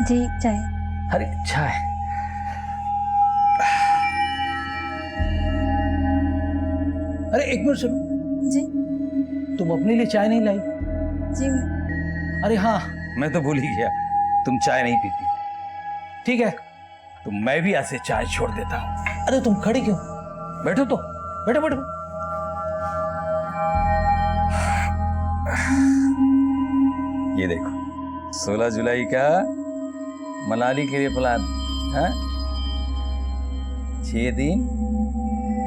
जी चाय। अरे चाय। अरे एक मिनट सुनो। जी तुम अपने लिए चाय नहीं लाई? जी अरे हाँ, मैं तो भूल ही गया, तुम चाय नहीं पीती। ठीक है, तो मैं भी ऐसे चाय छोड़ देता हूँ। अरे तुम खड़ी क्यों? बैठो तो, बैठो बैठो। ये देखो, 16 जुलाई का मनाली के लिए प्लान है। 6 दिन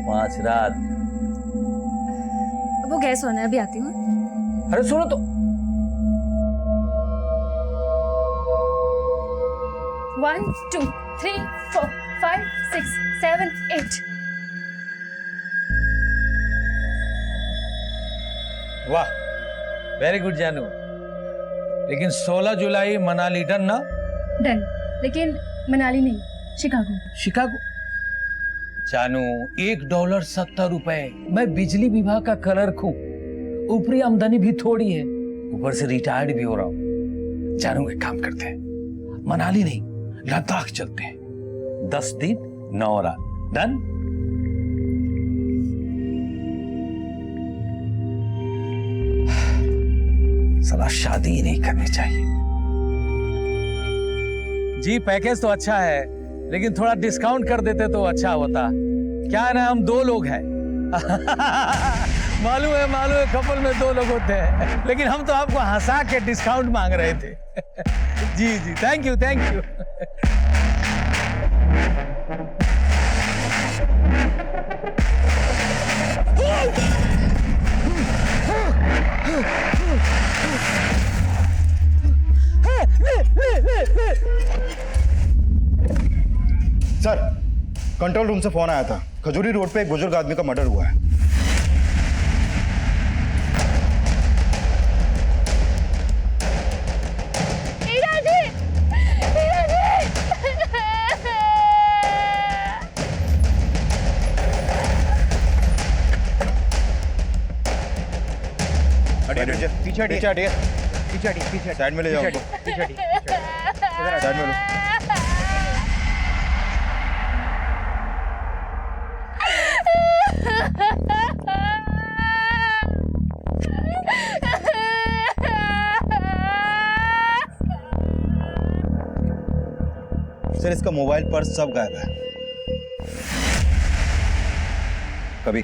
5 रात। वो गैस होना है, अभी आती हूँ। अरे सुनो तो। 1 2 3 4 5 6 7 8। वाह, वेरी गुड जानू। लेकिन 16 जुलाई मनाली डन ना? डन, लेकिन मनाली नहीं, शिकागो। शिकागो? जानू, $1 70 रुपए। मैं बिजली विभाग का क्लर्क हूँ, ऊपरी आमदनी भी थोड़ी है, ऊपर से रिटायर्ड भी हो रहा हूँ। जानू, एक काम करते हैं, मनाली नहीं लद्दाख चलते हैं। 10 दिन 9 रात। डन? साला शादी ही नहीं करनी चाहिए। जी पैकेज तो अच्छा है, लेकिन थोड़ा डिस्काउंट कर देते तो अच्छा होता। क्या है ना, हम 2 लोग हैं। मालूम है कपल में 2 लोग होते हैं, लेकिन हम तो आपको हंसा के डिस्काउंट मांग रहे थे। जी जी, thank you thank you. Sir, control room से फोन आया था, खजूरी रोड पे एक बुजुर्ग आदमी का मर्डर हुआ है। हीरा जी! हीरा जी! पीछे साइड में ले जाओ उनको। साइड में लो। सर, इसका मोबाइल पर्स सब गायब है। कभी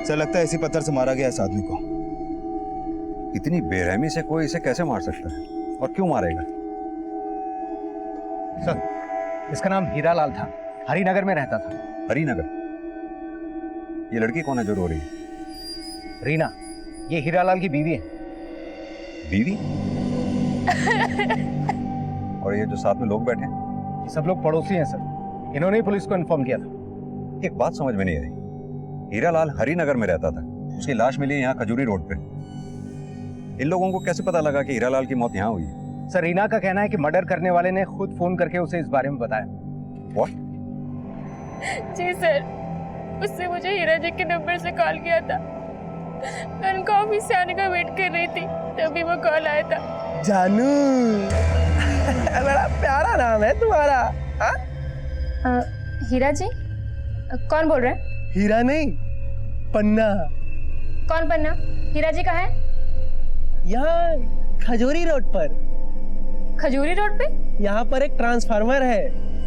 सर, लगता है इसी पत्थर से मारा गया इस आदमी को। इतनी बेरहमी से कोई इसे कैसे मार सकता है, और क्यों मारेगा? सर, इसका नाम हीरालाल था, हरिनगर में रहता था। हरिनगर? ये लड़की कौन है जो रो रही है? रीना, ये हीरालाल की बीवी है। बीवी? और ये जो साथ में लोग बैठे हैं? ये सब लोग पड़ोसी हैं सर, इन्होंने ही पुलिस को इन्फॉर्म किया था। एक बात समझ में नहीं आई, हीरालाल हरिनगर में रहता था, उसकी लाश मिली यहाँ खजूरी रोड पे। इन लोगों को कैसे पता लगा कि हीरालाल की मौत यहाँ हुई है? सर, रीना का कहना है कि मर्डर करने वाले ने खुद फोन करके उसे इस बारे में बताया। What? जी सर, उससे मुझे हीरा जी के नंबर से कॉल किया था। मैं उनका ऑफिस से आने का वेट कर रही थी, तभी वो कॉल आया था। जानू, बड़ा प्यारा नाम है तुम्हारा। हाँ? हीरा जी? कौन बोल रहे हैं? हीरा नहीं, पन्ना। कौन पन्ना? हीरा जी कहाँ है? यहाँ खजूरी रोड पर। खजूरी रोड पे? यहाँ पर एक ट्रांसफार्मर है,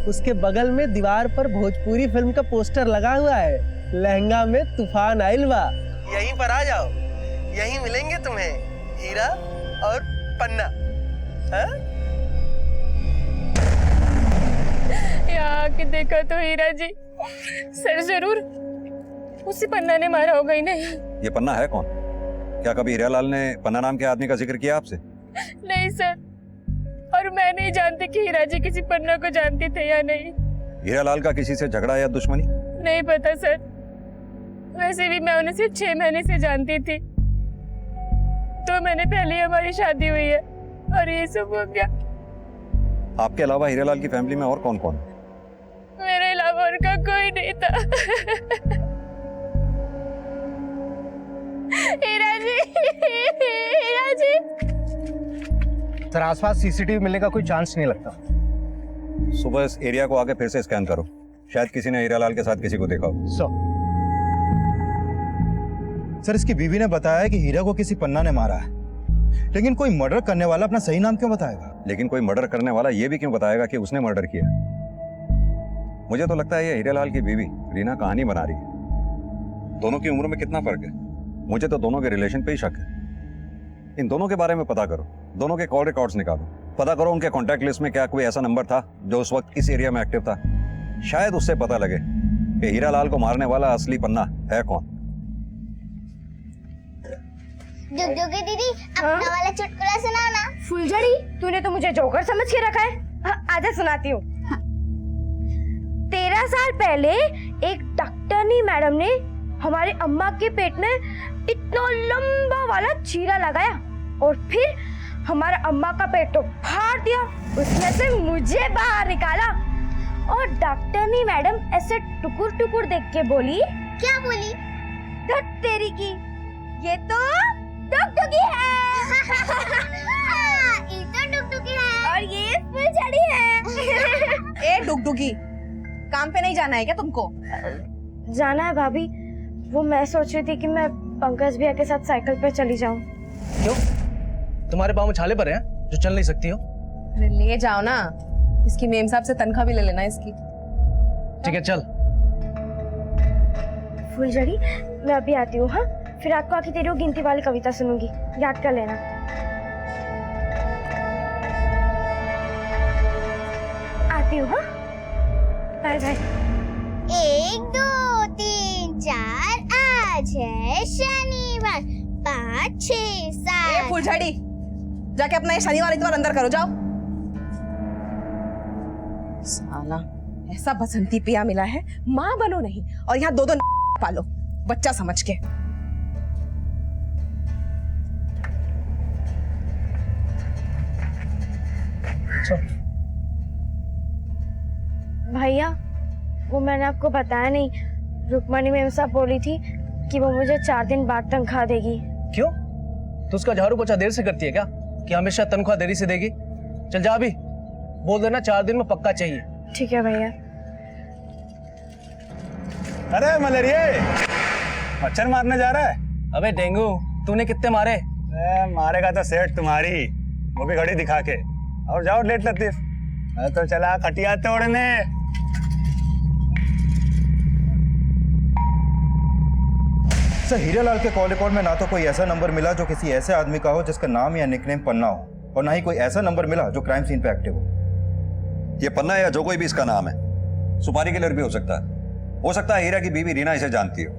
उसके बगल में दीवार पर भोजपुरी फिल्म का पोस्टर लगा हुआ है, लहंगा में तूफान आइल बा। यहीं पर आ जाओ, यहीं मिलेंगे तुम्हें हीरा और पन्ना। हाँ? यहाँ आके देखा तो हीरा जी, सर जरूर उसी पन्ना ने मारा होगा ही नहीं। ये पन्ना है कौन? क्या कभी हीरालाल ने पन्ना नाम के आदमी का जिक्र किया आपसे? नहीं सर, और मैं नहीं जानती कि हीरा जी किसी पन्ना को जानती थे या नहीं। हीरालाल का किसी से झगड़ा या दुश्मनी? नहीं पता सर, वैसे भी मैं उन्हें सिर्फ 6 महीने से जानती थी। 2 महीने पहले हमारी शादी हुई है और ये सब हो गया। आपके अलावा हीरालाल की फैमिली में और कौन कौन है? मेरे अलावा अलावा उनका कोई नहीं था। हीरा जी, हीरा जी। सर आसपास सीसीटीवी मिलने का कोई चांस नहीं लगता। सुबह इस एरिया को आके फिर से स्कैन करो, शायद किसी ने हीरालाल के साथ किसी को देखा हो। सर इसकी बीवी ने बताया कि हीरा को किसी पन्ना ने मारा है, लेकिन कोई मर्डर करने वाला अपना सही नाम क्यों बताएगा? लेकिन कोई मर्डर करने वाला ये भी क्यों बताएगा कि उसने मर्डर किया? मुझे तो लगता है ये हीरालाल की बीवी रीना कहानी बना रही है। दोनों की उम्र में कितना फर्क है? मुझे तो दोनों के रिलेशन पे ही शक है। इन दोनों के बारे में पता करो, दोनों के कॉल रिकॉर्ड्स निकालो, पता करो उनके कॉन्टैक्ट लिस्ट में क्या कोई ऐसा नंबर था जो उस वक्त इस एरिया में एक्टिव था। शायद उससे पता लगे कि हीरालाल को मारने वाला असली पन्ना है कौन। जुगजुगी दीदी, अपना वाला चुटकुला सुनाओ ना। फुलझड़ी, तूने तो मुझे जोकर समझ के रखा है। आजा सुनाती हूँ। 13 साल पहले एक डॉक्टरनी मैडम ने हमारे अम्मा के पेट में इतना लंबा वाला चीरा लगाया और फिर हमारा अम्मा का पेट तो फाड़ दिया, उसमें से मुझे बाहर निकाला। और डॉक्टरनी मैडम ऐसे टुकुर टुकुर देख के बोली, क्या बोली? धत तेरी की, ये तो डुगडुगी है। ये तो डुगडुगी है और ये फुलझड़ी है। ए डुगडुगी, काम पे नहीं जाना है क्या तुमको? जाना है भाभी। वो मैं सोच रही थी कि मैं पंकज भैया के साथ साइकिल पे चली जाऊं। क्यों? तुम्हारे पाँव में छाले पड़े हैं जो चल नहीं सकती हो? अरे ले जाओ ना, इसकी मेम साहब से तनख्वाह भी ले लेना इसकी। ठीक है चल। फुलझड़ी, मैं अभी आती हूँ। हाँ, फिर रात को आके तेरी वो गिनती वाली कविता सुनूंगी, याद कर लेना। आती हूँ। हाँ, बाय बाय। 1 2 3 4, आज है शनिवार, 5 6 ए 7। फुलझड़ी, जाके अपना ये शनिवार इतवार अंदर करो, जाओ। साला ऐसा बसंती पिया मिला है, माँ बनो नहीं और यहाँ 2 पालो बच्चा समझ के। भैया, वो मैंने आपको बताया नहीं, रुक्मणी मैम साहब बोली थी कि वो मुझे 4 दिन बाद तनख्वाह देगी। क्यों? तो उसका झाड़ू पोछा देर से करती है क्या कि हमेशा तनख्वाह देरी से देगी? चल जा अभी, बोल देना 4 दिन में पक्का चाहिए। ठीक है भैया। अरे मलेरिया, मच्छर मारने जा रहा है? अबे डेंगू, तूने कितने मारे? मारेगा तो सेठ तुम्हारी, वो भी घड़ी दिखा के। और जाओ लेट लतीफ, तो चला खटिया तोड़ने। सर हीरालाल के कॉल रिकॉर्ड में ना तो कोई ऐसा नंबर मिला जो किसी ऐसे आदमी का हो जिसका नाम या निकनेम पन्ना हो, और ना ही कोई ऐसा नंबर मिला जो क्राइम सीन पे एक्टिव हो। ये पन्ना या जो कोई भी इसका नाम है, सुपारी किलर भी हो सकता है हीरा की बीवी रीना इसे जानती हो।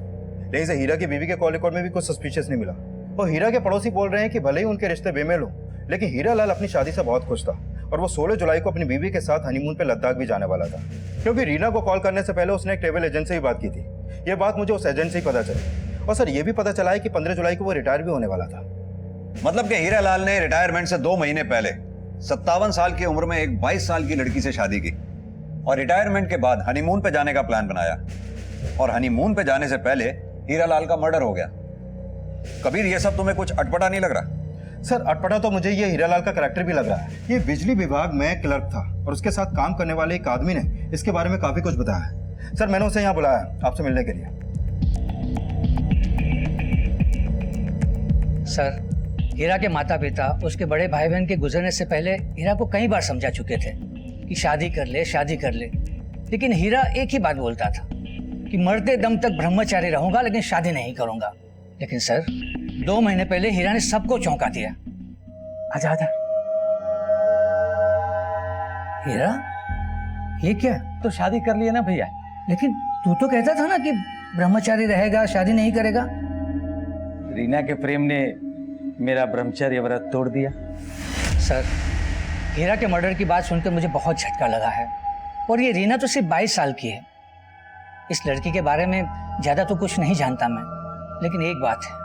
लेकिन से हीरा की बीवी के कॉल रिकॉर्ड में भी कुछ सस्पिशियस नहीं मिला। और हीरा के पड़ोसी बोल रहे हैं कि भले ही उनके रिश्ते बेमेल हो, लेकिन हीरालाल अपनी शादी से बहुत खुश था और वो 16 जुलाई को अपनी बीवी के साथ हनीमून पे लद्दाख भी जाने वाला था, क्योंकि रीना को कॉल करने से पहले उसने एक ट्रैवल एजेंट से ही बात की थी। ये बात मुझे उस एजेंट से ही पता चली। और सर ये भी पता चला है कि 15 जुलाई को वो रिटायर भी होने वाला था। मतलब कि हीरालाल ने रिटायरमेंट से 2 महीने पहले 57 साल की उम्र में एक 22 साल की लड़की से शादी की और रिटायरमेंट के बाद हनीमून पे जाने का प्लान बनाया, और हनीमून पे जाने से पहले हीरालाल का मर्डर हो गया। कबीर, ये सब तुम्हें कुछ अटपटा नहीं लग रहा? सर अटपटा तो मुझे ये हीरालाल का कैरेक्टर भी लग रहा है। ये बिजली विभाग में क्लर्क था और उसके साथ काम करने वाले एक आदमी ने इसके बारे में काफी कुछ बताया है। सर मैंने उसे यहाँ बुलाया आपसे मिलने के लिए। सर, हीरा के माता पिता उसके बड़े भाई बहन के गुजरने से पहले हीरा को कई बार समझा चुके थे कि शादी कर ले, शादी कर ले, लेकिन हीरा एक ही बात बोलता था कि मरते दम तक ब्रह्मचारी रहूंगा लेकिन शादी नहीं करूंगा। लेकिन सर 2 महीने पहले हीरा ने सबको चौंका दिया। आजा आजा। हीरा, ये क्या? तो शादी कर लिया ना भैया। लेकिन तू तो कहता था ना कि ब्रह्मचारी रहेगा, शादी नहीं करेगा। रीना के प्रेम ने मेरा ब्रह्मचर्य व्रत तोड़ दिया। सर, हीरा के मर्डर की बात सुनकर मुझे बहुत झटका लगा है, और ये रीना तो सिर्फ 22 साल की है। इस लड़की के बारे में ज्यादा तो कुछ नहीं जानता मैं, लेकिन एक बात है,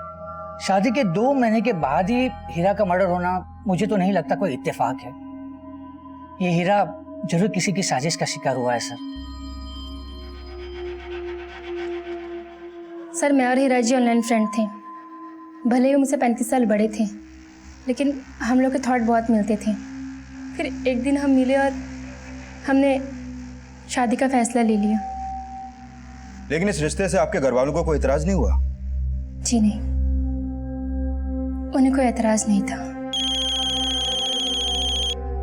शादी के 2 महीने के बाद ही हीरा का मर्डर होना मुझे तो नहीं लगता कोई इत्तेफाक है। ये हीरा जरूर किसी की साजिश का शिकार हुआ है सर। सर, मैं और हीरा जी ऑनलाइन फ्रेंड थे। भले ही वो मुझसे 35 साल बड़े थे, लेकिन हम लोग के थॉट बहुत मिलते थे। फिर एक दिन हम मिले और हमने शादी का फैसला ले लिया। लेकिन इस रिश्ते से आपके घर वालों को कोई इतराज नहीं हुआ? जी नहीं, उन्हें कोई एतराज़ नहीं था।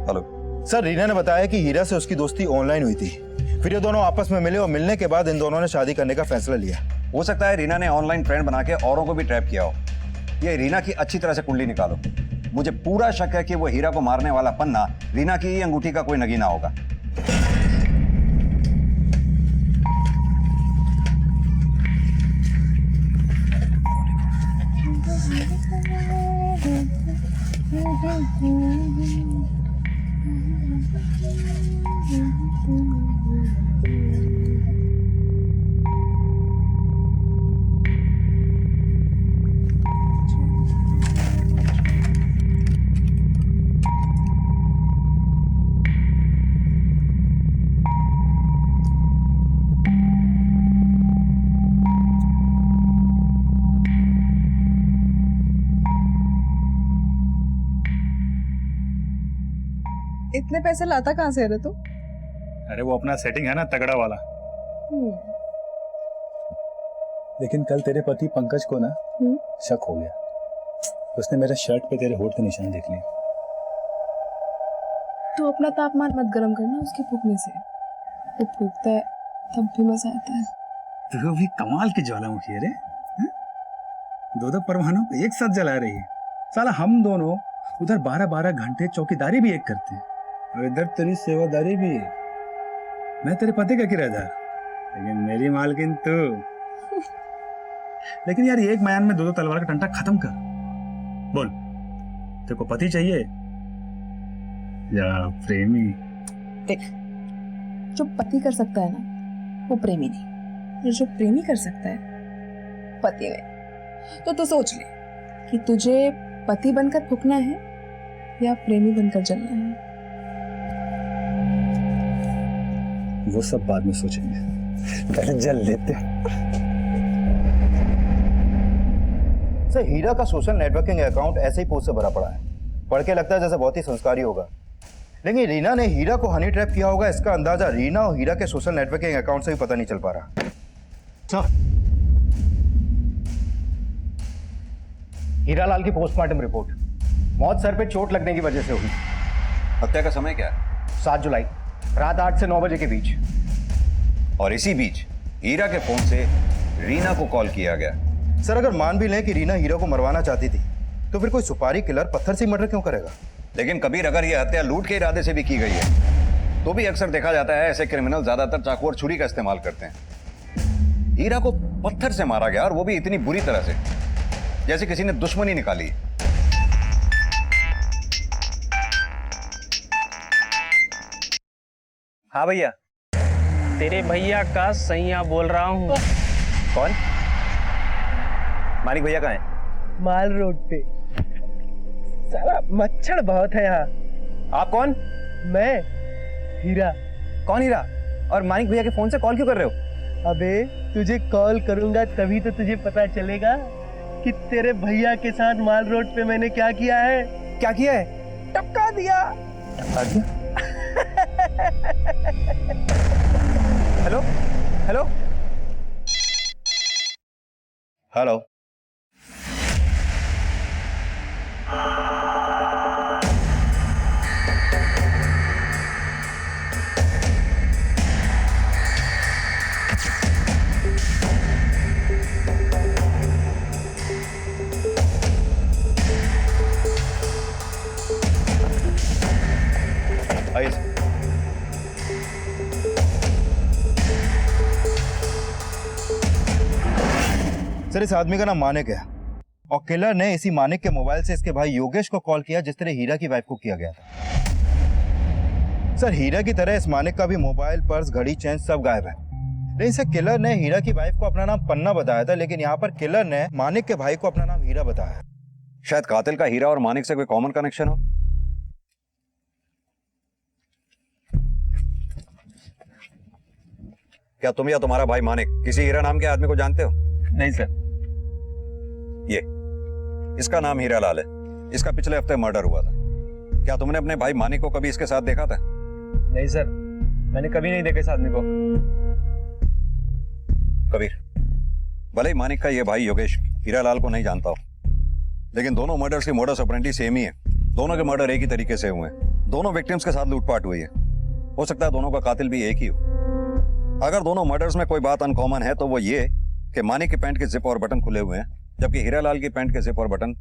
हेलो। सर, रीना ने बताया कि हीरा से उसकी दोस्ती ऑनलाइन हुई थी, फिर ये दोनों आपस में मिले और मिलने के बाद इन दोनों ने शादी करने का फैसला लिया। हो सकता है रीना ने ऑनलाइन फ्रेंड बना के औरों को भी ट्रैप किया हो। ये रीना की अच्छी तरह से कुंडली निकालो। मुझे पूरा शक है कि वो हीरा को मारने वाला पन्ना रीना की ही अंगूठी का कोई नगीना होगा। इतने पैसे लाता कहाँ से रे तू? अरे वो अपना सेटिंग है ना तगड़ा वाला। लेकिन कल तेरे पति पंकज को ना शक हो गया। उसने मेरे शर्ट पे तेरे होठ के निशान देख लिए। तू अपना तापमान मत गर्म करना उसके फूकने से। वो फूकता है तब भी मजा आता है। तू भी कमाल की ज्वालामुखी है रे। दो परमाणु को एक साथ जला रही है। साला हम दोनों उधर 12-12 घंटे चौकीदारी भी एक करते हैं और इधर तेरी सेवादारी भी है। मैं तेरे पति का किराएदार, लेकिन मेरी मालकिन तू। लेकिन यार एक म्यान में दो तलवार का टंटा खत्म कर। बोल, तेरे को पति चाहिए या प्रेमी? देख, जो पति कर सकता है ना वो प्रेमी नहीं, और जो प्रेमी कर सकता है पति नहीं। तो तू सोच ले कि तुझे पति बनकर फूकना है या प्रेमी बनकर जलना है। वो सब बाद में सोचेंगे, पहले जल लेते हैं। सर, हीरा का सोशल नेटवर्किंग अकाउंट ऐसे ही पोस्ट से भरा पड़ा है। पढ़ के लगता है जैसे बहुत ही संस्कारी होगा, लेकिन रीना ने हीरा को हनी ट्रैप किया होगा, इसका अंदाजा रीना और हीरा के सोशल नेटवर्किंग अकाउंट से भी पता नहीं चल पा रहा। सर, हीरालाल की पोस्टमार्टम रिपोर्ट। मौत सर पे चोट लगने की वजह से हुई। हत्या का समय क्या है? 7 जुलाई रात 8 से 9 बजे के बीच। और इसी बीच हीरा के फोन से रीना को कॉल किया गया। सर, अगर मान भी लें कि रीना हीरा को मरवाना चाहती थी, तो फिर कोई सुपारी किलर पत्थर से मर्डर क्यों करेगा? लेकिन कबीर, अगर यह हत्या लूट के इरादे से भी की गई है तो भी अक्सर देखा जाता है ऐसे क्रिमिनल ज्यादातर चाकू और छुरी का इस्तेमाल करते हैं। हीरा को पत्थर से मारा गया और वो भी इतनी बुरी तरह से जैसे किसी ने दुश्मनी निकाली। हाँ भैया, तेरे भैया का सैया बोल रहा हूँ। कौन? मानिक भैया कहाँ है? माल रोड पे। साला मच्छर बहुत है यहाँ। आप कौन? मैं हीरा। कौन हीरा? और मानिक भैया के फोन से कॉल क्यों कर रहे हो? अबे तुझे कॉल करूंगा तभी तो तुझे पता चलेगा कि तेरे भैया के साथ माल रोड पे मैंने क्या किया है। क्या किया है? टपका दिया। टपका दिया? Hello hello hello. आइए सर। सर, इस आदमी का नाम मानिक है और किलर ने इसी मानिक के मोबाइल से इसके भाई योगेश को कॉल किया, जिस तरह हीरा की वाइफ को किया गया था। सर, हीरा की तरह इस मानिक का भी मोबाइल, पर्स, घड़ी, चेन सब गायब है। लेकिन सर, किलर ने हीरा की वाइफ को अपना नाम पन्ना बताया था, लेकिन यहाँ पर किलर ने मानिक के भाई को अपना नाम हीरा बताया। शायद कातिल का हीरा और मानिक से कोई कॉमन कनेक्शन हो। क्या तुम या तुम्हारा भाई मानिक किसी हीरा नाम के आदमी को जानते हो? नहीं सर। ये इसका नाम हीरा लाल है। इसका पिछले हफ्ते मर्डर हुआ था। क्या तुमने अपने भाई मानिक को कभी इसके साथ देखा था? नहीं सर, मैंने कभी नहीं देखा इस आदमी को। कबीर, भले ही मानिक का ये भाई योगेश हीरा लाल को नहीं जानता हो, लेकिन दोनों मर्डर्स की मोडस ऑपरेंडी सेम ही है। दोनों के मर्डर एक ही तरीके से हुए हैं। दोनों विक्टिम्स के साथ लूटपाट हुई है। हो सकता है दोनों का कातिल भी एक ही हो। अगर दोनों मर्डर्स में कोई बात अनकॉमन है तो वो ये कि मानिक की पैंट के जिप और बटन खुले हुए हैं, जबकि हीरा लाल की पैंट के जिप और बटन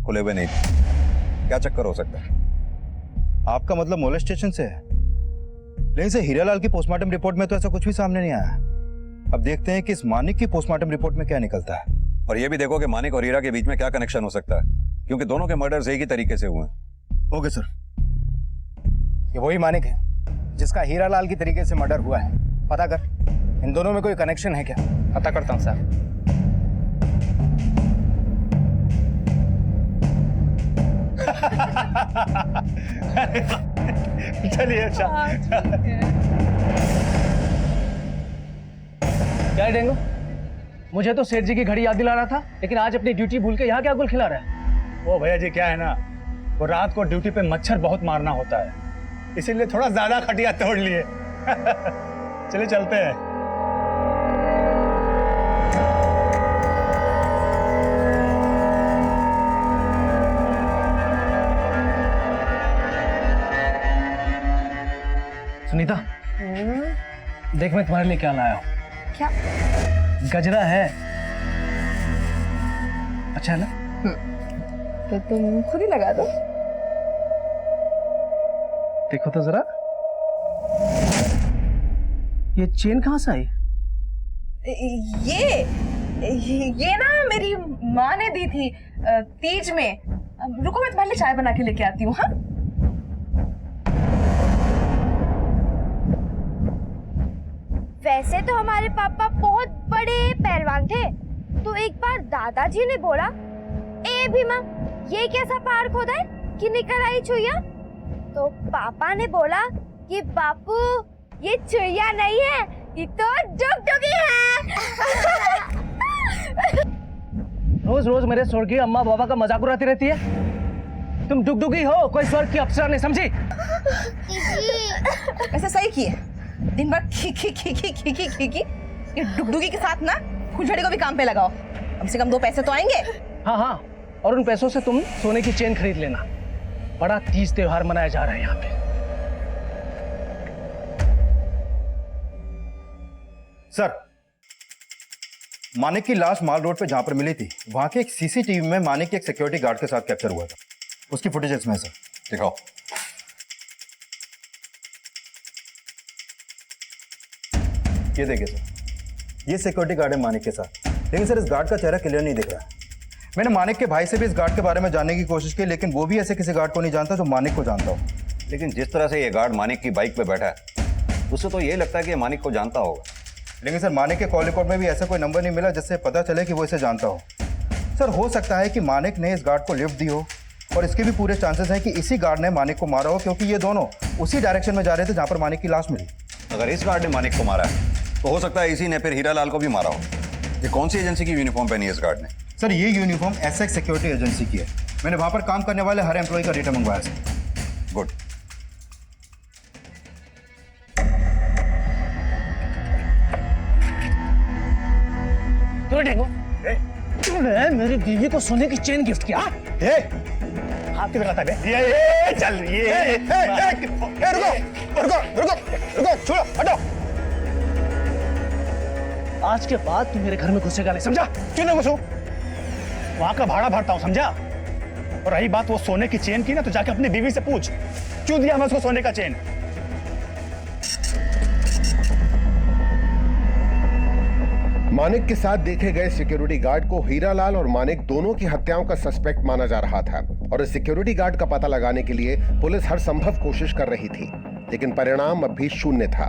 खुले हुए नहीं थे। क्या चक्कर हो सकता है? आपका मतलब मोलेस्टेशन से है? लेकिन से हीरा लाल की पोस्टमार्टम रिपोर्ट में तो ऐसा कुछ भी सामने नहीं आया। अब देखते हैं कि इस मानिक की पोस्टमार्टम रिपोर्ट में क्या निकलता है। और ये भी देखो कि मानिक और हीरा के बीच में क्या कनेक्शन हो सकता है, क्योंकि दोनों के मर्डर्स एक ही तरीके से हुए हैं। Okay sir. ये वही मानिक है जिसका हीरा लाल की तरीके से मर्डर हुआ है। पता कर, इन दोनों में कोई कनेक्शन है क्या? पता करता हूँ सर। चलिए अच्छा। क्या है डेंगू? मुझे तो सेठ जी की घड़ी याद दिला रहा था, लेकिन आज अपनी ड्यूटी भूल के यहाँ क्या गुल खिला रहा है? वो भैया जी क्या है ना, वो रात को ड्यूटी पे मच्छर बहुत मारना होता है, इसीलिए थोड़ा ज्यादा खटिया तोड़ लिए। चलिए चलते हैं। सुनीता, देख मैं तुम्हारे लिए क्या लाया हूँ। क्या? गजरा है। अच्छा है ना? तो तुम खुद ही लगा दो। देखो तो जरा, ये चेन कहाँ से आई? ये ना मेरी माँ ने दी थी तीज में। रुको मैं तुम्हारे लिए चाय बना के लेके आती हूँ। हाँ, वैसे तो हमारे पापा बहुत बड़े पहलवान थे, तो एक बार दादाजी ने बोला, ए भीमा, ये कैसा पहाड़ खोदा है कि निकल आई चुईया? तो पापा ने बोला कि बापू ये चुईया नहीं है, ये तो डुगडुगी है। रोज रोज मेरे स्वर्गीय अम्मा बाबा का मजाक उड़ाती रहती है। तुम डुगडुगी हो, कोई स्वर्ग की अप्सरा नहीं, समझी? ऐसा सही किए। दिन भर खी खी खी खी खी खी खी खी। ये डुगडुगी के साथ ना फुलझड़ी को भी काम पे लगाओ, कम से कम 2 पैसे तो आएंगे। हाँ हाँ, और उन पैसों से तुम सोने की चेन खरीद लेना। बड़ा तीज त्योहार मनाया जा रहा है यहाँ पे। सर, मानिक की लाश माल रोड पे जहां पर मिली थी, वहां के एक सीसीटीवी में मानिक के एक सिक्योरिटी गार्ड के साथ कैप्चर हुआ था। उसकी फुटेज इसमें है सर, दिखाओ। ये देखिए सर, ये सिक्योरिटी गार्ड है मानिक के साथ। लेकिन सर, इस गार्ड का चेहरा क्लियर नहीं दिख रहा है। मैंने मानिक के भाई से भी इस गार्ड के बारे में जानने की कोशिश की, लेकिन वो भी ऐसे किसी गार्ड को नहीं जानता जो मानिक को जानता हो। लेकिन जिस तरह से ये गार्ड मानिक की बाइक पे बैठा है, उससे तो ये लगता है कि ये मानिक को जानता होगा। लेकिन सर, मानिक के कॉल रिकॉर्ड में भी ऐसा कोई नंबर नहीं मिला जिससे पता चले कि वो इसे जानता हो। सर, हो सकता है कि मानिक ने इस गार्ड को लिफ्ट दी हो, और इसके भी पूरे चांसेस हैं कि इसी गार्ड ने मानिक को मारा हो, क्योंकि ये दोनों उसी डायरेक्शन में जा रहे थे जहां पर मानिक की लाश मिली। अगर इस गार्ड ने मानिक को मारा है तो हो सकता है इसी ने फिर हीरा लाल को भी मारा हो। ये कौन सी एजेंसी की यूनिफॉर्म पहनी है इस गार्ड ने? सर, ये यूनिफॉर्म एसएक्स सिक्योरिटी एजेंसी की है। मैंने वहां पर काम करने वाले हर एम्प्लॉय का डेटा मंगवाया सर। गुड। तूने मेरी बीवी को सोने की चेन गिफ्ट किया? हाथ की लगाता है। ये चल ये रुको रुको रुको रुको, छोड़ो, हटो। आज के बाद तू मेरे घर में घुसेगा नहीं, समझा? क्यों नहीं घुसूं? वहां का भाड़ा भरता हूं, समझा? और रही बात वो सोने की चेन की ना, तो जाके अपनी बीवी से पूछ, क्यों दिया मैं उसको सोने का चेन? मानिक के साथ देखे गए सिक्योरिटी गार्ड को हीरालाल और मानिक दोनों की हत्याओं का सस्पेक्ट माना जा रहा था, और इस सिक्योरिटी गार्ड का पता लगाने के लिए पुलिस हर संभव कोशिश कर रही थी, लेकिन परिणाम अब भी शून्य था।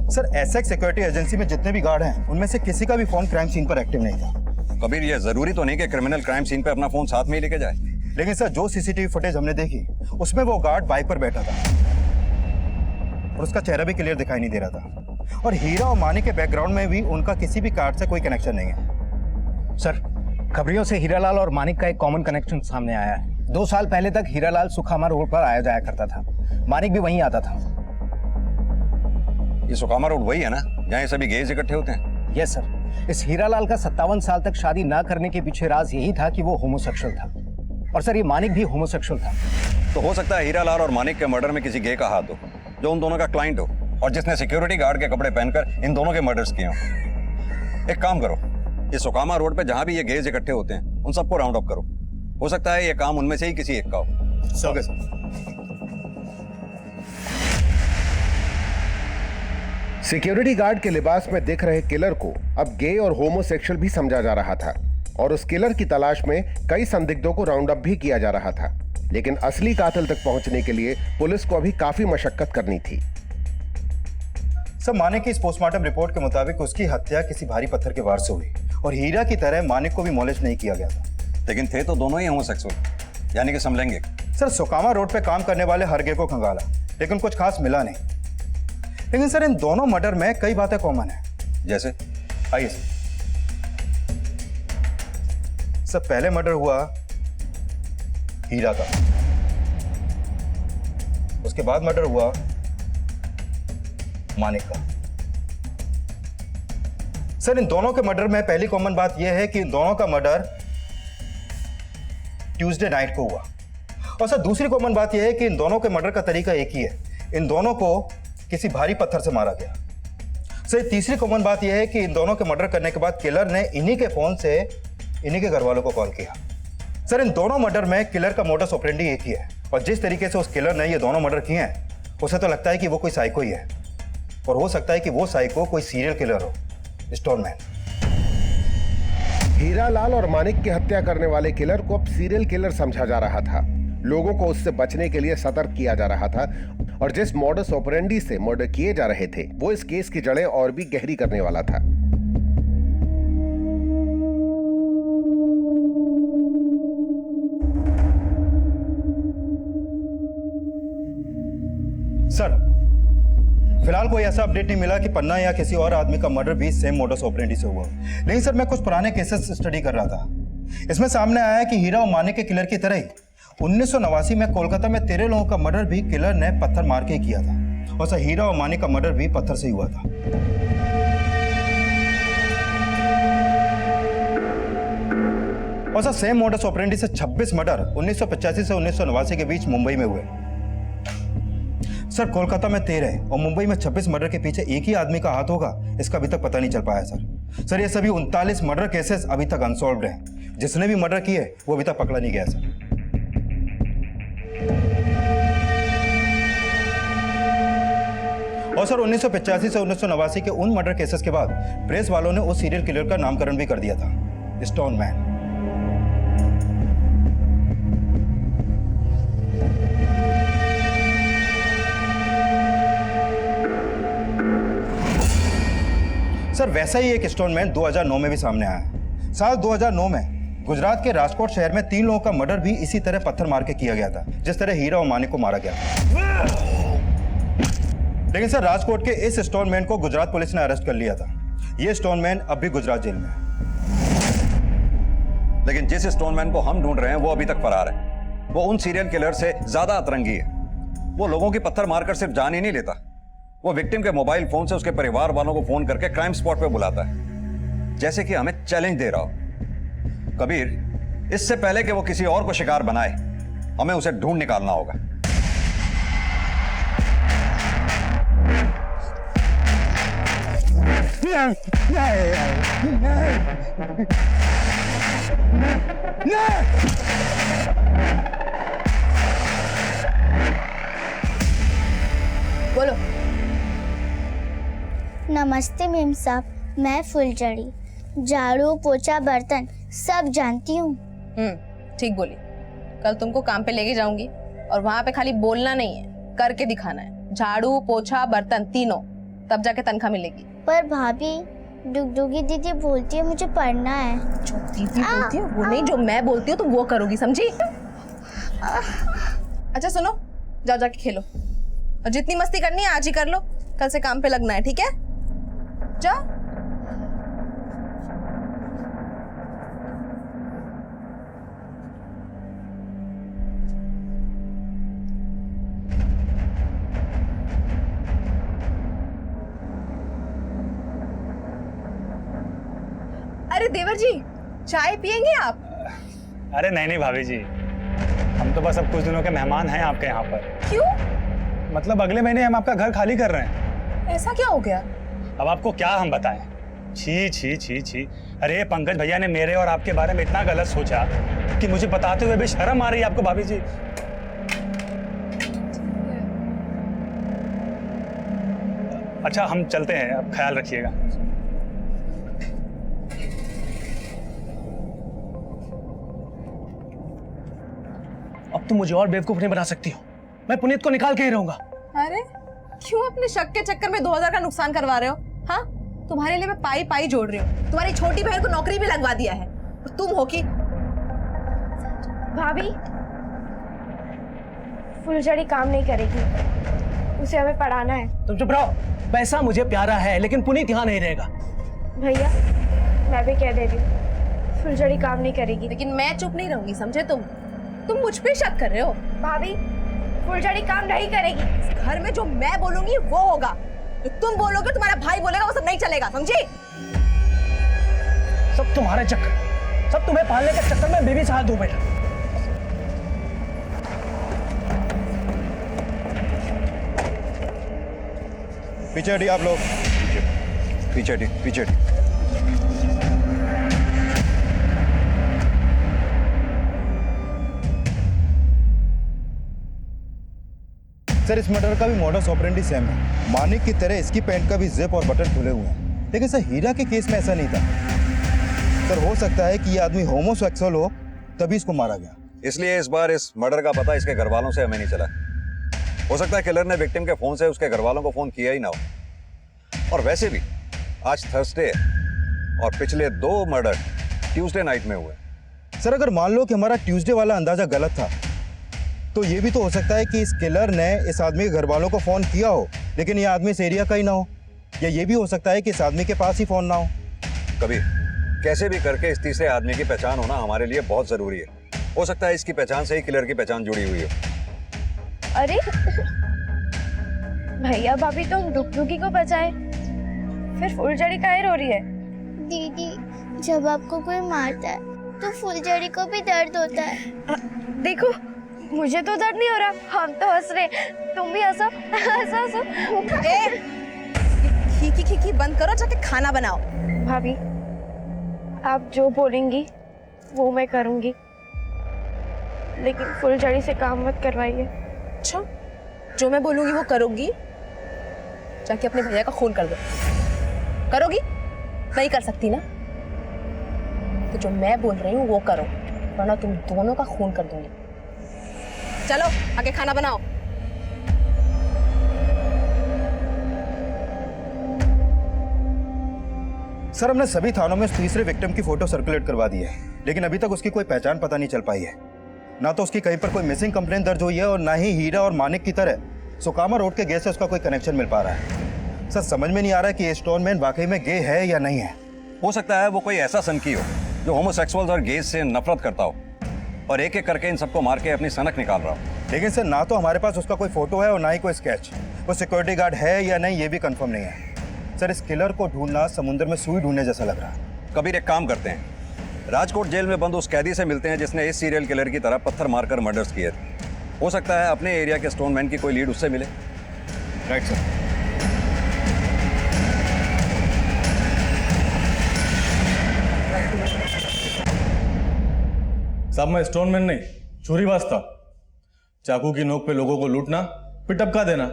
सर, एसएक्स सिक्योरिटी एजेंसी में जितने भी गार्ड हैं, उनमें से किसी का भी फोन क्राइम सीन पर एक्टिव नहीं था। कबीर, ये जरूरी तो नहीं कि क्रिमिनल क्राइम सीन पे अपना फोन साथ में ही लेके जाए। लेकिन सर, जो सीसीटीवी फुटेज हमने देखी, उसमें वो गार्ड बाइक पर बैठा था और उसका चेहरा भी क्लियर दिखाई नहीं दे रहा था। और हीरा और मानिक के बैकग्राउंड में भी उनका किसी भी कार्ड से कोई कनेक्शन नहीं है। सर, खबरियों से हीरालाल और मानिक का एक कॉमन कनेक्शन सामने आया है। 2 साल पहले तक हीरालाल सुखामा रोड पर आया जाया करता था, मानिक भी वहीं आता था। ये सुखामा रोड वही है ना जहाँ ये सभी गेज इकट्ठे होते हैं? Yes sir. इस हीरालाल का 57 साल तक शादी ना करने के पीछे राज यही था कि वो होमोसेक्सुअल था। और सर, ये मानिक भी होमोसेक्सुअल था। तो हो सकता है हीरालाल और मानिक के मर्डर में किसी गे का हाथ हो, जो उन दोनों का क्लाइंट हो और जिसने सिक्योरिटी गार्ड के कपड़े पहनकर इन दोनों के मर्डर्स किए हों। एक काम करो, ये सुखामा रोड पे जहां भी ये गेज इकट्ठे होते हैं उन सबको राउंड अप करो। हो सकता है ये काम उनमें से ही किसी एक का हो। Okay sir. सिक्योरिटी गार्ड के लिबास में दिख रहे किलर को अब गे और होमोसेक्सुअल भी समझा जा रहा था और उस किलर की तलाश में कई संदिग्धों को राउंड अप भी किया जा रहा था। लेकिन असली कातिल तक पहुंचने के लिए पुलिस को अभी काफी मशक्कत करनी थी। सर, मानिक की इस पोस्टमार्टम रिपोर्ट के मुताबिक उसकी हत्या किसी भारी पत्थर के वार से हुई और हीरा की तरह मानिक को भी मॉलेज नहीं किया गया था। लेकिन थे तो दोनों ही होमोसेक्सुअल, यानी कि समलेंगे। सर, सुखामा रोड पे काम करने वाले हर गे को खंगाला, लेकिन कुछ खास मिला नहीं। लेकिन सर, इन दोनों मर्डर में कई बातें कॉमन है। जैसे? आइए सर, पहले मर्डर हुआ हीरा का, उसके बाद मर्डर हुआ मानिक का। सर, इन दोनों के मर्डर में पहली कॉमन बात यह है कि इन दोनों का मर्डर ट्यूसडे नाइट को हुआ। और सर, दूसरी कॉमन बात यह है कि इन दोनों के मर्डर का तरीका एक ही है, इन दोनों को किसी भारी पत्थर से मारा गया। सर, तीसरी कॉमन बात यह है कि इन दोनों के मर्डर करने के बाद किलर ने इन्हीं के फोन से इन्हीं के घर वालों को कॉल किया। सर, इन दोनों मर्डर में किलर का मोडस ऑपरेंडी एक ही है और जिस तरीके से उस किलर ने ये दोनों मर्डर किए हैं, उसे तो लगता है कि वो कोई साइको ही है और हो सकता है कि वो साइको कोई सीरियल किलर हो, स्टोनमैन। हीरालाल और मानिक की हत्या करने वाले किलर को अब सीरियल किलर समझा जा रहा था। लोगों को उससे बचने के लिए सतर्क किया जा रहा था और जिस मॉडस ऑपरेंडी से मर्डर किए जा रहे थे वो इस केस की जड़ें और भी गहरी करने वाला था। सर, फिलहाल कोई ऐसा अपडेट नहीं मिला कि पन्ना या किसी और आदमी का मर्डर भी सेम मोडस ऑपरेंडी से हुआ। लेकिन सर, मैं कुछ पुराने केसेस स्टडी कर रहा था। इसमें सामने आया कि हीरा और मानिक के किलर की तरह ही 1989 में कोलकाता में 13 लोगों का मर्डर भी किलर ने पत्थर मार के किया था। और सर, हीरा और मानिक का मर्डर भी पत्थर से ही हुआ था। और सर, सेम मोडस ऑपरेंडी से 26 मर्डर 1985 से 1989 के बीच मुंबई में हुए। सर, कोलकाता में 13 और मुंबई में 26 मर्डर के पीछे एक ही आदमी का हाथ होगा, इसका अभी तक पता नहीं चल पाया सर। ये सभी 39 मर्डर केसेस अभी तक अनसॉल्व्ड हैं। जिसने भी मर्डर किए वो अभी तक पकड़ा नहीं गया सर। और सर, 1985 से 1989 के उन मर्डर केसेस के बाद प्रेस वालों ने उस सीरियल किलर का नामकरण भी कर दिया था, स्टोनमैन। सर, वैसा ही एक स्टोनमैन 2009 में भी सामने आया है। साल 2009 में गुजरात के राजकोट शहर में 3 लोगों का मर्डर भी इसी तरह पत्थर मार के किया गया था, जिस तरह हीरा और मानिक को मारा गया था। लेकिन सर, राजकोट के इस स्टोनमैन को गुजरात पुलिस ने अरेस्ट कर लिया था। यह स्टोनमैन अब भी गुजरात जेल में है। लेकिन जिस स्टोनमैन को हम ढूंढ रहे हैं वो अभी तक फरार है। वो उन सीरियल किलर से ज्यादा अतरंगी है। वो लोगों की पत्थर मारकर सिर्फ जान ही नहीं लेता, वो विक्टिम के मोबाइल फोन से उसके परिवार वालों को फोन करके क्राइम स्पॉट पे बुलाता है, जैसे कि हमें चैलेंज दे रहा हो। कबीर, इससे पहले कि वो किसी और को शिकार बनाए, हमें उसे ढूंढ निकालना होगा। बोलो। नमस्ते मेम साहब, मैं फुलझड़ी, झाड़ू पोछा बर्तन सब जानती हूँ। ठीक बोली। कल तुमको काम पे लेके जाऊंगी और वहाँ पे खाली बोलना नहीं है, करके दिखाना है। झाड़ू पोछा बर्तन तीनों, तब जाके तनख्वाह मिलेगी। पर भाभी, डुगडुगी दीदी बोलती है मुझे पढ़ना है। जो दीदी बोलती है वो नहीं, जो मैं बोलती हूँ तुम वो करोगी, समझी? अच्छा सुनो, जाओ जाके खेलो और जितनी मस्ती करनी है आज ही कर लो, कल से काम पे लगना है, ठीक है? जाओ। देवर जी, चाय पियेंगे आप? अरे नहीं नहीं भाभी जी, हम तो बस अब कुछ दिनों के मेहमान हैं आपके यहाँ पर। क्यों? मतलब अगले महीने हम आपका घर खाली कर रहे हैं। ऐसा क्या हो गया? अब आपको क्या हम बताएं? छी छी छी छी। अरे पंकज भैया ने मेरे और आपके बारे में इतना गलत सोचा कि मुझे बताते हुए भी शर्म आ रही है आपको भाभी जी। अच्छा हम चलते हैं, अब ख्याल रखिएगा। अब तुम मुझे और बेवकूफ नहीं बना सकती हो। मैं पुनीत को निकाल के ही रहूंगा। अरे क्यों अपने शक के चक्कर में 2000 का नुकसान करवा रहे हो? हाँ, तुम्हारे लिए मैं पाई पाई जोड़ रही हूँ। तुम्हारी छोटी बहन को नौकरी भी लगवा दिया है और तुम हो कि भाभी, फुलझड़ी काम नहीं करेगी, उसे हमें पढ़ाना है। तुम चुप रहो। पैसा मुझे प्यारा है लेकिन पुनीत यहाँ नहीं रहेगा। भैया मैं भी कह दे रही हूँ, फुलझड़ी काम नहीं करेगी। लेकिन मैं चुप नहीं रहूंगी, समझे? तुम मुझ पे शक कर रहे हो। भाभी फुलझड़ी काम नहीं करेगी। इस घर में जो मैं बोलूंगी वो होगा, जो तुम बोलोगे तुम्हारा भाई बोलेगा वो सब नहीं चलेगा, समझे? सब तुम्हारे चक्कर, सब तुम्हें पालने के चक्कर में बेबी से हाथ धो बैठा। पीछे हटिए आप लोग। पीछे हटिए, पीछे हटिए। सर इस मर्डर का भी मॉडस ऑपरेंडी सेम है। मानिक की तरह इसकी पैंट का भी जिप और बटन खुले हुए हैं, लेकिन सर हीरा के केस में ऐसा नहीं था। सर हो सकता है कि ये आदमी होमोसेक्सुअल हो, तभी इसको मारा गया। इसलिए इस बार इस मर्डर का पता इसके घर वालों से हमें नहीं चला। हो सकता है किलर ने विक्टिम के फोन से उसके घर वालों को फोन किया ही ना हो। और वैसे भी आज थर्सडे है और पिछले 2 मर्डर ट्यूसडे नाइट में हुए। सर अगर मान लो कि हमारा ट्यूसडे वाला अंदाजा गलत था, तो ये भी तो हो सकता है कि इस किलर ने इस आदमी के घर वालों को फोन किया हो, लेकिन ये आदमी इस एरिया का ही ना हो। या ये भी हो सकता है कि इस आदमी के पास ही फोन ना हो। कभी कैसे भी करके इस तीसरे आदमी की पहचान होना हमारे लिए बहुत जरूरी है। हो सकता है इसकी पहचान से ही किलर की पहचान जुड़ी हुई हो। अरे भैया भाभी तुम डुगडुगी को बचाए, फिर फुलझड़ी काहे रो रही है? दीदी, जब आपको कोई मारता है तो फुलझड़ी को भी दर्द होता है। देखो मुझे तो दर्द नहीं हो रहा, हम तो हंस रहे, तुम भी हंसो। हंसो हंसो। खीखी खीखी बंद करो, जाके खाना बनाओ। भाभी आप जो बोलेंगी वो मैं करूंगी, लेकिन फुलझड़ी से काम मत करवाइए। अच्छा, जो मैं बोलूंगी वो करोगी? जाके अपने भैया का खून कर दो। करोगी? नहीं कर सकती ना? तो जो मैं बोल रही हूँ वो करो, वरना तुम दोनों का खून कर दूंगी। चलो आगे खाना बनाओ। सर हमने सभी थानों में उस तीसरे विक्टिम की फोटो सर्कुलेट करवा दी है, लेकिन अभी तक उसकी कोई पहचान पता नहीं चल पाई है। ना तो उसकी कहीं पर कोई मिसिंग कंप्लेंट दर्ज हुई है और ना ही हीरा और मानिक की तरह सुकामा रोड के गे से उसका कोई कनेक्शन मिल पा रहा है। सर समझ में नहीं आ रहा कि ये स्टोनमैन वाकई में गे है या नहीं है। हो सकता है वो कोई ऐसा सनकी हो जो होमोसेक्सुअल्स और गेज से नफरत करता हो और एक एक करके इन सबको मार के अपनी सनक निकाल रहा हो। लेकिन सर ना तो हमारे पास उसका कोई फोटो है और ना ही कोई स्केच। वो सिक्योरिटी गार्ड है या नहीं ये भी कंफर्म नहीं है। सर इस किलर को ढूंढना समुद्र में सुई ढूंढने जैसा लग रहा है। कबीर एक काम करते हैं, राजकोट जेल में बंद उस कैदी से मिलते हैं जिसने इस सीरियल किलर की तरह पत्थर मारकर मर्डर्स किए थे। हो सकता है अपने एरिया के स्टोनमैन की कोई लीड उससे मिले। Right sir. साहब मैं स्टोनमैन नहीं, चोरीबाज था। चाकू की नोक पे लोगों को लूटना, फिर टपका देना।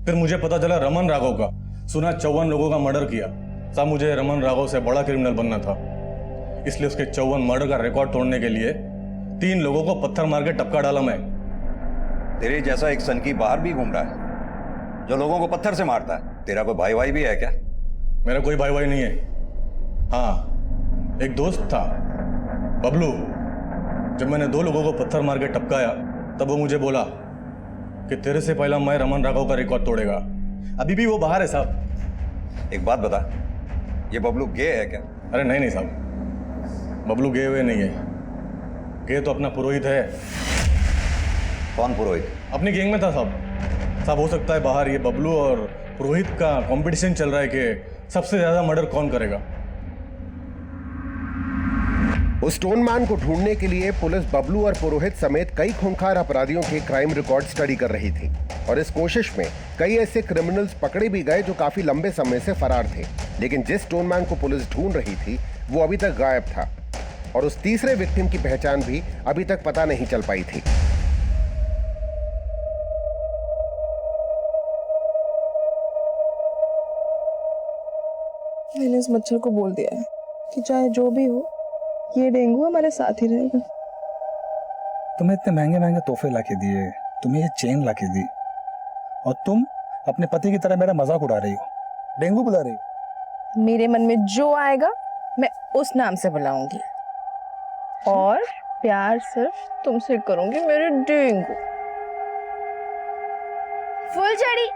फिर मुझे पता चला रमन राघव का, सुना 54 लोगों का मर्डर किया। साहब मुझे रमन राघव से बड़ा क्रिमिनल बनना था, इसलिए उसके 54 मर्डर का रिकॉर्ड तोड़ने के लिए 3 लोगों को पत्थर मार के टपका डाला मैं। तेरे जैसा एक सनकी बाहर भी घूम रहा है जो लोगों को पत्थर से मारता है। तेरा कोई भाई भाई भी है क्या? मेरा कोई भाई भाई नहीं है। हाँ, एक दोस्त था बबलू। जब मैंने 2 लोगों को पत्थर मार के टपकाया तब वो मुझे बोला कि तेरे से पहला मैं रमन राघव का रिकॉर्ड तोड़ेगा। अभी भी वो बाहर है साहब। एक बात बता, ये बबलू गे है क्या? अरे नहीं नहीं साहब, बबलू गे हुए नहीं है। गे तो अपना पुरोहित है। कौन पुरोहित? अपनी गैंग में था साहब। साहब हो सकता है बाहर ये बबलू और पुरोहित का कंपटीशन चल रहा है कि सबसे ज्यादा मर्डर कौन करेगा। उस स्टोनमैन को ढूंढने के लिए पुलिस बबलू और पुरोहित समेत कई खूंखार अपराधियों के क्राइम रिकॉर्ड स्टडी कर रही थी और इस कोशिश में कई ऐसे क्रिमिनल्स पकड़े भी गए जो काफी लंबे समय से फरार थे। लेकिन जिस स्टोनमैन को पुलिस ढूंढ रही थी वो अभी तक गायब था और उस तीसरे विक्टिम की पहचान भी अभी तक पता नहीं चल पाई थी। मैंने इस मच्छर को बोल दिया है कि चाहे जो भी हो ये डेंगू हमारे साथ ही रहेगा। तुम्हें इतने महंगे महंगे तोहफे लाके दिए, तुम्हें ये चेन लाके दी और तुम अपने पति की तरह मेरा मजाक उड़ा रही हो, डेंगू बुला रही हो। मेरे मन में जो आएगा मैं उस नाम से बुलाऊंगी और प्यार सिर्फ तुमसे करूंगी मेरे डेंगू। फुलझड़ी।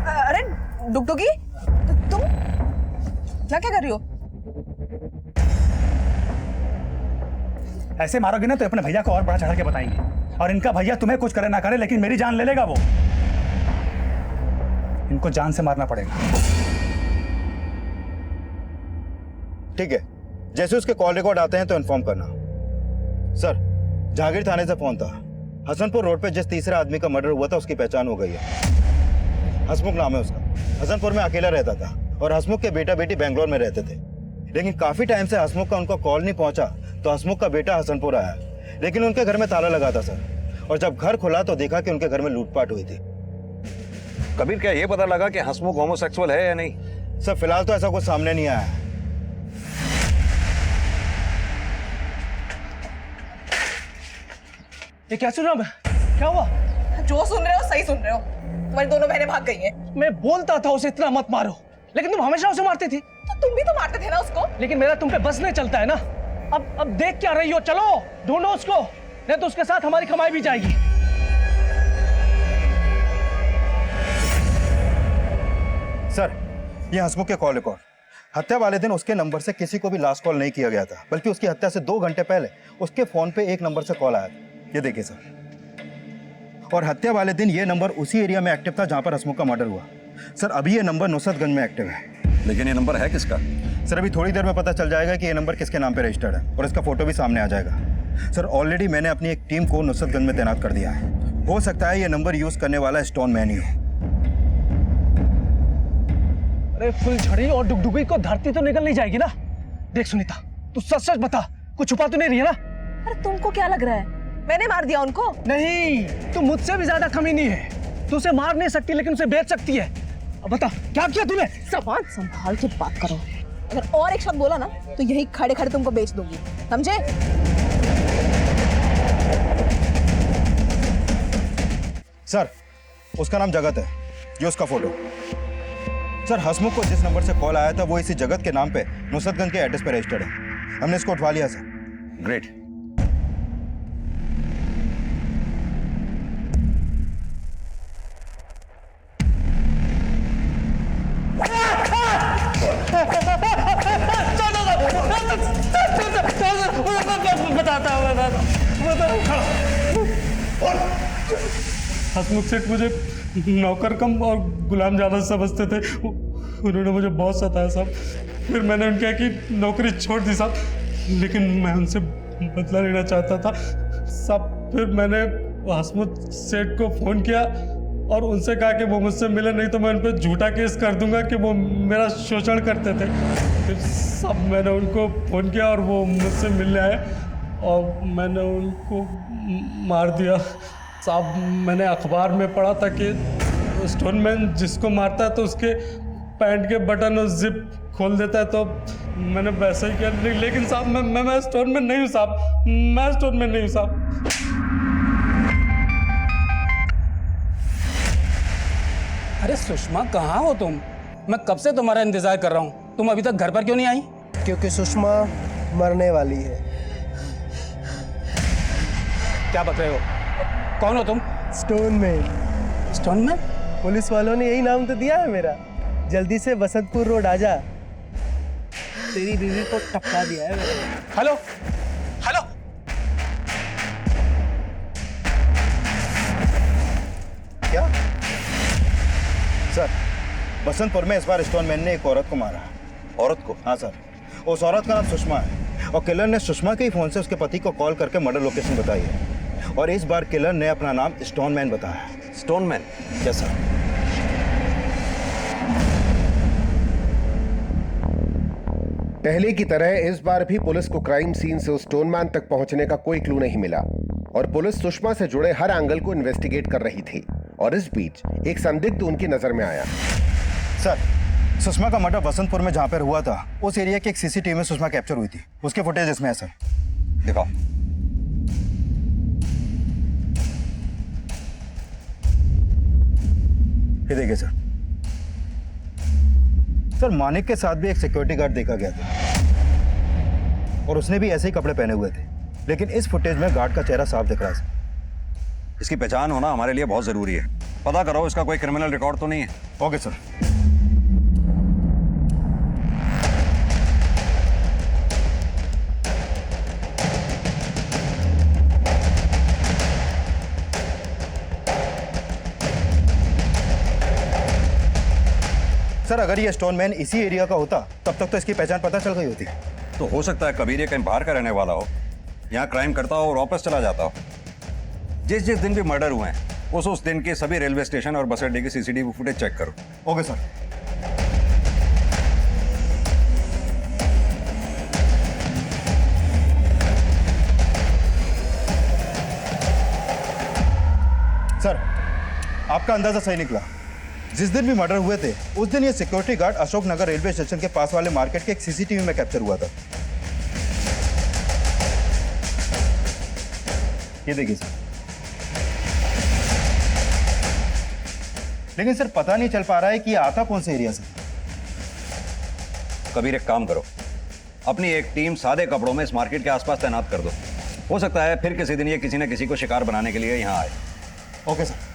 अरे डुगडुगी, तुम क्या कर रही हो? ऐसे मारोगे ना तो अपने भैया को और बड़ा चढ़ा के बताएंगे और इनका भैया तुम्हें कुछ करे ना करे लेकिन मेरी जान ले लेगा वो। इनको जान से मारना पड़ेगा। ठीक है, जैसे उसके कॉल रिकॉर्ड आते हैं तो इन्फॉर्म करना। सर, जहांगीर थाने से फोन था। हसनपुर रोड पे जिस तीसरे आदमी का मर्डर हुआ था उसकी पहचान हो गई है। हसमुख नाम है उसका। हसनपुर में अकेला रहता था और हसमुख के बेटा बेटी बेंगलोर में रहते थे। लेकिन काफी टाइम से हसमुख का उनको कॉल नहीं पहुंचा तो हसमुख का बेटा हसनपुर आया, लेकिन उनके घर में ताला लगा था सर। और जब घर खुला तो देखा कि उनके घर में लूटपाट हुई थी। कबीर, क्या ये पता लगा कि हसमुख होमोसेक्सुअल है या नहीं? सर, फिलहाल तो ऐसा कुछ सामने नहीं आया है। ये क्या सुन रहा मैं? क्या हुआ? जो सुन रहे हो सही सुन रहे हो। तुम्हारी दोनों बहनें भाग गई हैं। मैं बोलता था उसे इतना मत मारो, लेकिन तुम हमेशा उसे मारती थी। तो तुम भी तो मारते थे ना उसको। लेकिन मेरा तुम पे बस नहीं चलता है ना। अब देख क्या रही हो? चलो ढूंढो उसको, नहीं तो उसके साथ हमारी कमाई भी जाएगी। सर, ये हसमुख के कॉल रिकॉर्ड। हत्या वाले दिन उसके नंबर से किसी को भी लास्ट कॉल नहीं किया गया था, बल्कि उसकी हत्या से 2 घंटे पहले उसके फोन पे एक नंबर से कॉल आया था। ये देखिए सर। और हत्या वाले दिन ये नंबर उसी एरिया में एक्टिव था जहां पर हसमुख का मर्डर हुआ। सर, अभी ये नंबर नुसरतगंज में एक्टिव है। लेकिन ये नंबर है किसका? सर, अभी थोड़ी देर में पता चल जाएगा कि ये नंबर किसके नाम पे रजिस्टर्ड है और इसका फोटो भी सामने आ जाएगा। सर, ऑलरेडी मैंने अपनी एक टीम को नुसरतगंज में तैनात कर दिया है। हो सकता है ये नंबर यूज करने वाला स्टोनमैन ही हो। अरे फुलझड़ी और डुगडुगी को धरती तो निकल नहीं जाएगी ना? देख सुनीता, तू सच सच बता, कुछ छुपा तो नहीं रही है ना? अरे तुमको क्या लग रहा है मैंने मार दिया उनको? नहीं, तू मुझसे भी ज्यादा कमी नहीं है। तू उसे मार नहीं सकती लेकिन उसे बेच सकती है। अब बता क्या किया तूने? जबान संभाल के बात करो। अगर और एक शब्द बोला ना तो यही खड़े खड़े तुमको बेच दूंगी, समझे? सर, उसका नाम जगत है, ये उसका फोटो। सर, हसमुख को जिस नंबर से कॉल आया था वो इसी जगत के नाम पे नुसरतगंज के एड्रेस पे रजिस्टर्ड है। हमने इसको उठवा लिया सर। ग्रेट। हसमुख सेठ मुझे नौकर कम और गुलाम ज्यादा समझते थे। उन्होंने मुझे बहुत सताया साहब। फिर मैंने उनके कि नौकरी छोड़ दी साहब, लेकिन मैं उनसे बदला लेना चाहता था साहब। फिर मैंने हसमुख सेठ को फोन किया और उनसे कहा कि वो मुझसे मिले, नहीं तो मैं उन पर झूठा केस कर दूंगा कि वो मेरा शोषण करते थे। फिर सब मैंने उनको फोन किया और वो मुझसे मिलने आए और मैंने उनको मार दिया साहब। मैंने अखबार में पढ़ा था कि स्टोनमैन जिसको मारता है तो उसके पैंट के बटन और जिप खोल देता है, तो मैंने वैसे ही किया। लेकिन साहब मैं स्टोनमैन नहीं हूँ साहब, मैं स्टोनमैन नहीं हूँ साहब। अरे सुषमा, कहाँ हो तुम? मैं कब से तुम्हारा इंतजार कर रहा हूँ। तुम अभी तक घर पर क्यों नहीं आई? क्योंकि सुषमा मरने वाली है। क्या बता रहे हो? कौन हो तुम? स्टोनमैन। स्टोनमैन? पुलिस वालों ने यही नाम तो दिया है मेरा। जल्दी से बसंतपुर रोड आ जा, तेरी बीवी को टपका दिया है मैंने। हेलो हेलो, क्या? सर, बसंतपुर में इस बार स्टोनमैन ने एक औरत को मारा। औरत को? हाँ सर, उस औरत का नाम सुषमा है और किलर ने सुषमा के ही फोन से उसके पति को कॉल करके मर्डर लोकेशन बताई है। और इस बार किलर ने अपना नाम स्टोनमैन बताया है। स्टोनमैन? Yes sir. पहले की तरह इस बार भी पुलिस को क्राइम सीन से उस स्टोनमैन तक पहुंचने का कोई क्लू नहीं मिला और पुलिस सुषमा से जुड़े हर एंगल को इन्वेस्टिगेट कर रही थी। और इस बीच एक संदिग्ध उनकी नजर में आया। सर, सुषमा का मर्डर वसंतपुर में जहां पर हुआ था, उस एरिया के एक सीसीटीवी में सुषमा कैप्चर हुई थी। उसके फुटेज इसमें है सर। दिखाओ। ये देखिए सर। सर, मानिक के साथ भी एक सिक्योरिटी गार्ड देखा गया था और उसने भी ऐसे ही कपड़े पहने हुए थे, लेकिन इस फुटेज में गार्ड का चेहरा साफ दिख रहा है सर। इसकी पहचान होना हमारे लिए बहुत जरूरी है। पता करो इसका कोई क्रिमिनल रिकॉर्ड तो नहीं है। Okay sir. सर, अगर ये स्टोनमैन इसी एरिया का होता तब तक तो इसकी पहचान पता चल गई होती। तो हो सकता है कबीर ये कहीं बाहर का रहने वाला हो, यहाँ क्राइम करता हो और वापस चला जाता हो। जिस जिस दिन भी मर्डर हुए हैं उस दिन के सभी रेलवे स्टेशन और बस अड्डे की सीसीटीवी फुटेज चेक करो। Okay sir. सर, आपका अंदाजा सही निकला। जिस दिन भी मर्डर हुए थे उस दिन ये security guard Ashok Nagar railway station के पास वाले मार्केट के एक सीसीटीवी में कैप्चर हुआ था। ये देखिए सर। लेकिन सर, पता नहीं चल पा रहा है कि ये आता कौन से एरिया से। कबीर एक काम करो, अपनी एक टीम सादे कपड़ों में इस मार्केट के आसपास तैनात कर दो। हो सकता है फिर किसी दिन ये किसी न किसी को शिकार बनाने के लिए यहाँ आए। Okay sir.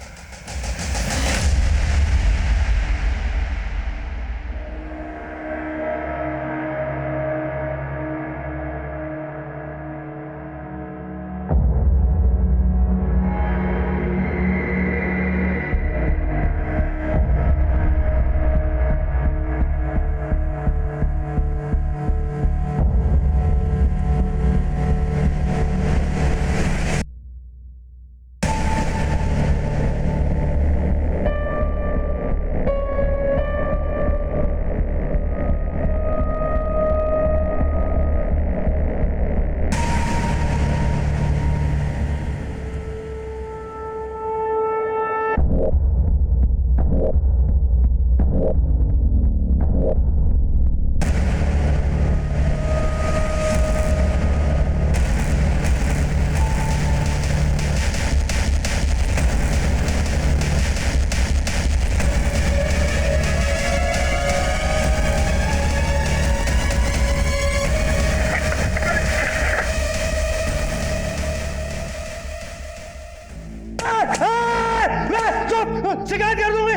शिकायत कर दूंगी।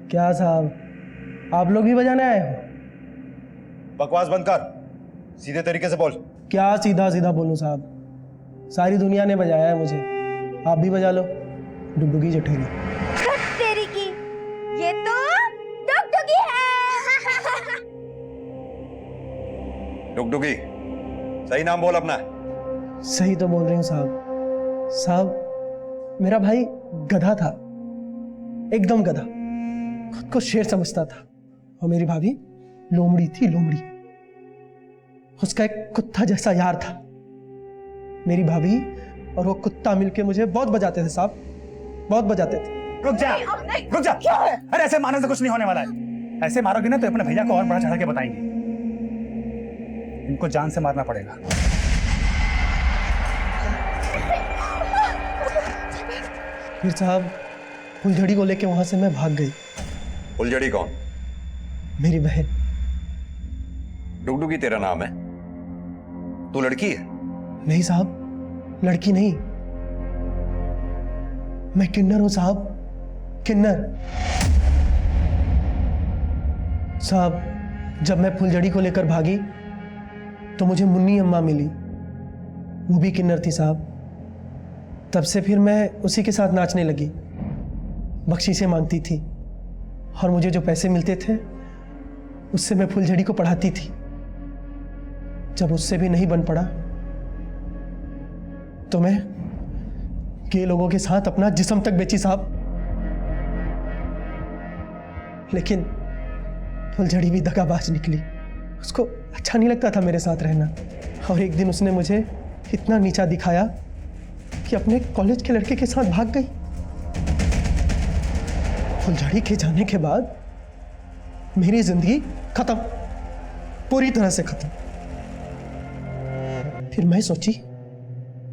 क्या साहब, आप लोग ही बजाने आए हो? बकवास बंद कर, सीधे तरीके से बोल। क्या सीधा सीधा बोलूं साहब? सारी दुनिया ने बजाया है मुझे, आप भी बजा लो। डुगडुगी जठेरी। तेरी की, ये तो डुगडुगी है। डुगडुगी, सही नाम बोल अपना। सही तो बोल रही हूँ साहब। साहब, मेरा भाई गधा था, एकदम गधा, खुद को शेर समझता था। और मेरी भाभी लोमड़ी थी, लोमड़ी। उसका एक कुत्ता जैसा यार था। मेरी भाभी और वो कुत्ता मिलके मुझे बहुत बजाते थे साहब, बहुत बजाते थे। रुक जा, रुक जा। अरे ऐसे मारने से कुछ नहीं होने वाला है। ऐसे मारोगे ना तो अपने भैया को और बड़ा चढ़ा के बताएंगे। इनको जान से मारना पड़ेगा। फिर साहब फुलझड़ी को लेके वहां से मैं भाग गई। फुलझड़ी कौन? मेरी बहन। डुगडुगी तेरा नाम है? तू लड़की है? नहीं साहब, लड़की नहीं, मैं किन्नर हूं साहब, किन्नर। साहब, जब मैं फुलझड़ी को लेकर भागी तो मुझे मुन्नी अम्मा मिली, वो भी किन्नर थी साहब। तब से फिर मैं उसी के साथ नाचने लगी, बख्शीशें मांगती थी और मुझे जो पैसे मिलते थे उससे मैं फुलझड़ी को पढ़ाती थी। जब उससे भी नहीं बन पड़ा तो मैं के लोगों के साथ अपना जिस्म तक बेची साहब। लेकिन फुलझड़ी भी दगाबाज निकली, उसको अच्छा नहीं लगता था मेरे साथ रहना। और एक दिन उसने मुझे इतना नीचा दिखाया कि अपने कॉलेज के लड़के के साथ भाग गई। फुलझड़ी के जाने के बाद मेरी जिंदगी खत्म, पूरी तरह से खत्म। फिर मैं सोची,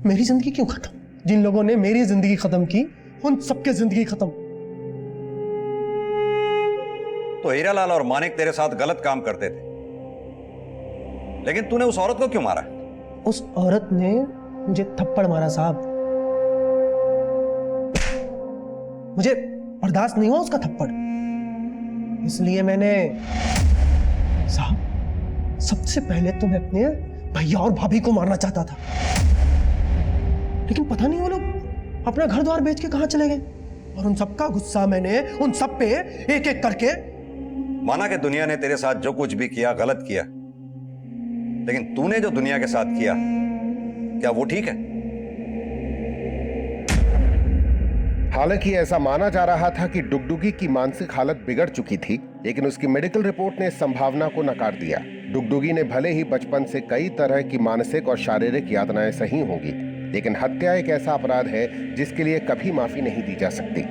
मेरी जिंदगी क्यों खत्म? जिन लोगों ने मेरी जिंदगी खत्म की उन सबके जिंदगी खत्म। तो हीरालाल और मानिक तेरे साथ गलत काम करते थे, लेकिन तूने उस औरत को क्यों मारा? उस औरत ने मुझे थप्पड़ मारा साहब। मुझे बर्दाश्त नहीं हुआ उसका थप्पड़, इसलिए मैंने साहब सबसे पहले तो मैं अपने भैया और भाभी को मारना चाहता था, लेकिन पता नहीं वो लोग अपना घर द्वार बेच के कहां चले गए। और उन सबका गुस्सा मैंने उन सब पे एक एक करके। माना कि दुनिया ने तेरे साथ जो कुछ भी किया गलत किया, लेकिन तूने जो दुनिया के साथ किया, क्या वो ठीक है? हालांकि ऐसा माना जा रहा था कि डुगडुगी की मानसिक हालत बिगड़ चुकी थी, लेकिन उसकी मेडिकल रिपोर्ट ने इस संभावना को नकार दिया। डुगडुगी ने भले ही बचपन से कई तरह की मानसिक और शारीरिक यातनाएं सही होंगी, लेकिन हत्या एक ऐसा अपराध है जिसके लिए कभी माफी नहीं दी जा सकती।